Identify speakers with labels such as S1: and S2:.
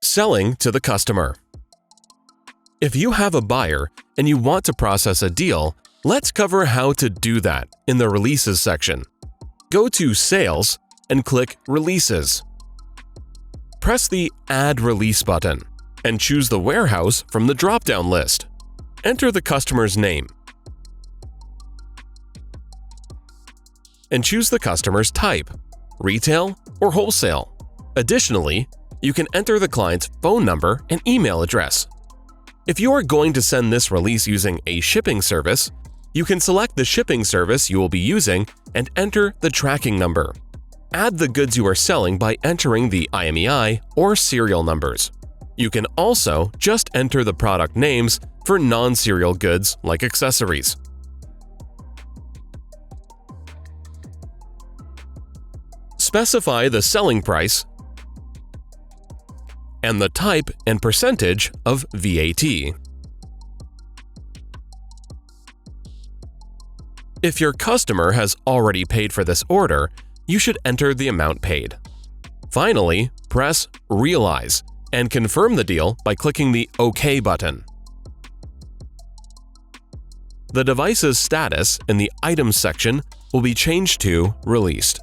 S1: Selling to the customer. If you have a buyer and you want to process a deal, let's cover how to do that in the Releases section. Go to Sales and click Releases. Press the Add Release button and choose the warehouse from the drop-down list. Enter the customer's name and choose the customer's type, retail or wholesale. Additionally, you can enter the client's phone number and email address. If you are going to send this release using a shipping service, you can select the shipping service you will be using and enter the tracking number. Add the goods you are selling by entering the IMEI or serial numbers. You can also just enter the product names for non-serial goods like accessories. Specify the selling price and the type and percentage of VAT. If your customer has already paid for this order, you should enter the amount paid. Finally, press Realize and confirm the deal by clicking the OK button. The device's status in the Items section will be changed to Released.